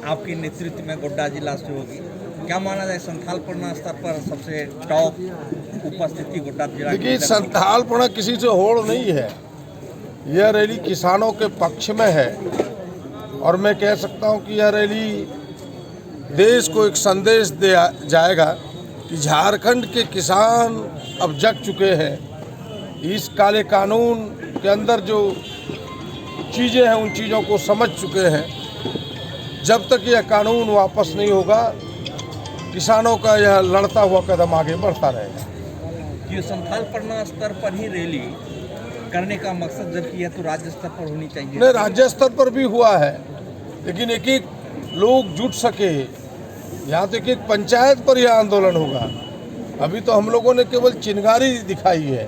आपके नेतृत्व में गोड्डा जिला से होगी। क्या माना जाए, संथालपना स्तर पर सबसे टॉप उपस्थिति गोड्डा जिला? देखिए, संथालपना किसी से होड़ नहीं है। यह रैली किसानों के पक्ष में है और मैं कह सकता हूं कि यह रैली देश को एक संदेश दे जाएगा कि झारखंड के किसान अब जग चुके हैं। इस काले कानून के अंदर जो चीज़ें हैं उन चीज़ों को समझ चुके हैं। जब तक यह कानून वापस नहीं होगा, किसानों का यह लड़ता हुआ कदम आगे बढ़ता रहेगा। ये संथालपना स्तर पर ही रैली करने का मकसद जबकि यह तो राज्य स्तर पर होनी चाहिए। नहीं, राज्य स्तर पर भी हुआ है, लेकिन एक एक लोग जुट सके। यहाँ तो एक एक पंचायत पर यह आंदोलन होगा। अभी तो हम लोगों ने केवल चिंगारी दिखाई है,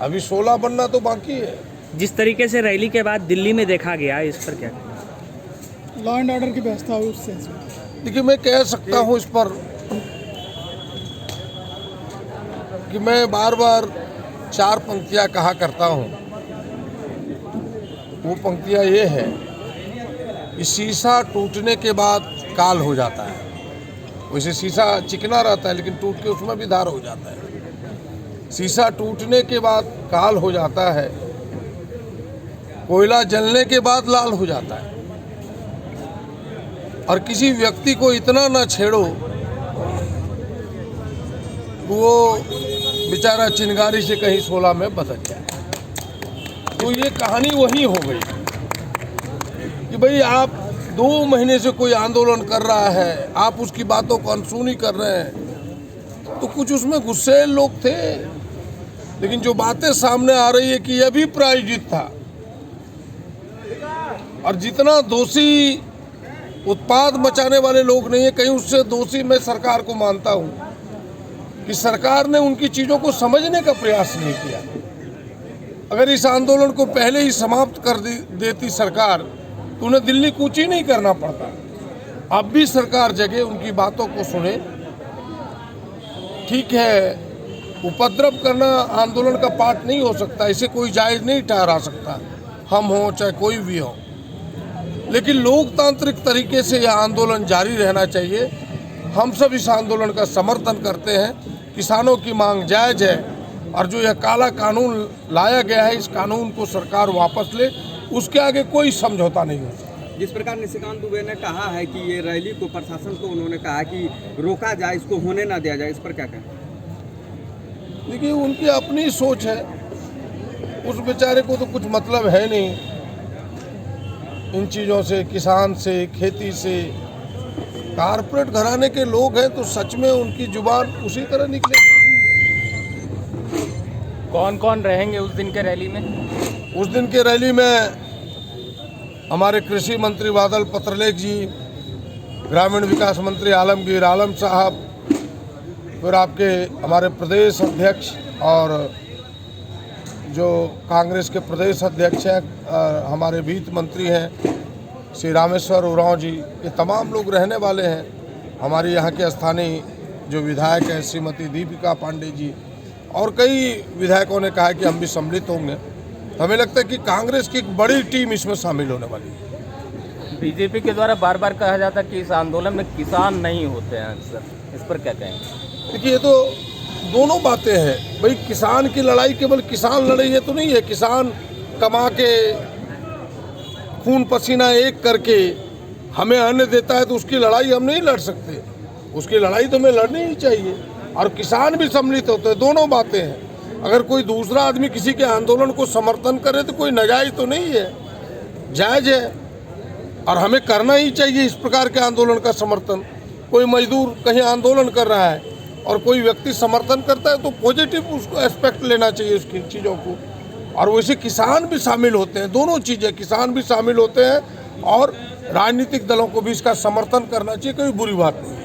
अभी 16 बनना तो बाकी है। जिस तरीके से रैली के बाद दिल्ली में देखा गया, इस पर क्या? लॉ एंड ऑर्डर की व्यवस्था हुई उस सेंस में। देखिए, मैं कह सकता हूँ इस पर कि मैं बार बार 4 पंक्तियाँ कहा करता हूँ। वो पंक्तियाँ ये है कि शीशा टूटने के बाद काल हो जाता है। वैसे शीशा चिकना रहता है लेकिन टूट के उसमें भी धार हो जाता है। शीशा टूटने के बाद काल हो जाता है, कोयला जलने के बाद लाल हो जाता है। और किसी व्यक्ति को इतना ना छेड़ो वो बेचारा चिंगारी से कहीं 16 में बदल जाए। तो ये कहानी वही हो गई कि भाई आप 2 महीने से कोई आंदोलन कर रहा है, आप उसकी बातों को अनसुनी कर रहे हैं, तो कुछ उसमें गुस्से लोग थे। लेकिन जो बातें सामने आ रही है कि यह भी प्रायोजित था और जितना दोषी उत्पाद मचाने वाले लोग नहीं है, कहीं उससे दोषी मैं सरकार को मानता हूं कि सरकार ने उनकी चीज़ों को समझने का प्रयास नहीं किया। अगर इस आंदोलन को पहले ही समाप्त कर देती सरकार तो उन्हें दिल्ली कूच ही नहीं करना पड़ता। अब भी सरकार जगह उनकी बातों को सुने। ठीक है, उपद्रव करना आंदोलन का पार्ट नहीं हो सकता, इसे कोई जायज़ नहीं ठहरा सकता, हम हों चाहे कोई भी हो। लेकिन लोकतांत्रिक तरीके से यह आंदोलन जारी रहना चाहिए। हम सब इस आंदोलन का समर्थन करते हैं। किसानों की मांग जायज़ है और जो यह काला कानून लाया गया है, इस कानून को सरकार वापस ले, उसके आगे कोई समझौता नहीं हो सकता। जिस प्रकार निशिकांत दुबे ने कहा है कि ये रैली को प्रशासन को उन्होंने कहा कि रोका जाए, इसको होने ना दिया जाए, इस पर क्या कहें? देखिए, उनकी अपनी सोच है, उस बेचारे को तो कुछ मतलब है नहीं इन चीज़ों से, किसान से, खेती से। कारपोरेट घराने के लोग हैं तो सच में उनकी जुबान उसी तरह निकलेगी। कौन कौन रहेंगे उस दिन के रैली में? उस दिन के रैली में हमारे कृषि मंत्री बादल पत्रलेख जी, ग्रामीण विकास मंत्री आलमगीर आलम साहब, फिर आपके हमारे प्रदेश अध्यक्ष और जो कांग्रेस के प्रदेश अध्यक्ष हैं, हमारे वित्त मंत्री हैं श्री रामेश्वर उरांव जी, ये तमाम लोग रहने वाले हैं। हमारे यहाँ के स्थानीय जो विधायक हैं श्रीमती दीपिका पांडे जी और कई विधायकों ने कहा कि हम भी सम्मिलित होंगे। हमें लगता है कि कांग्रेस की एक बड़ी टीम इसमें शामिल होने वाली है। बीजेपी के द्वारा बार बार कहा जाता है कि इस आंदोलन में किसान नहीं होते हैं सर, इस पर क्या कहेंगे? देखिए, ये तो दोनों बातें हैं भाई। किसान की लड़ाई केवल किसान लड़ाई है तो नहीं है। किसान कमा के खून पसीना एक करके हमें अन्न देता है तो उसकी लड़ाई हम नहीं लड़ सकते। उसकी लड़ाई तो हमें लड़नी ही चाहिए और किसान भी सम्मिलित होते हैं। दोनों बातें हैं। अगर कोई दूसरा आदमी किसी के आंदोलन को समर्थन करे तो कोई नाजायज तो नहीं है, जायज़ है और हमें करना ही चाहिए इस प्रकार के आंदोलन का समर्थन। कोई मजदूर कहीं आंदोलन कर रहा है और कोई व्यक्ति समर्थन करता है तो पॉजिटिव उसको एस्पेक्ट लेना चाहिए उसकी चीज़ों को। और वैसे किसान भी शामिल होते हैं, दोनों चीज़ें, किसान भी शामिल होते हैं और राजनीतिक दलों को भी इसका समर्थन करना चाहिए, कोई बुरी बात नहीं।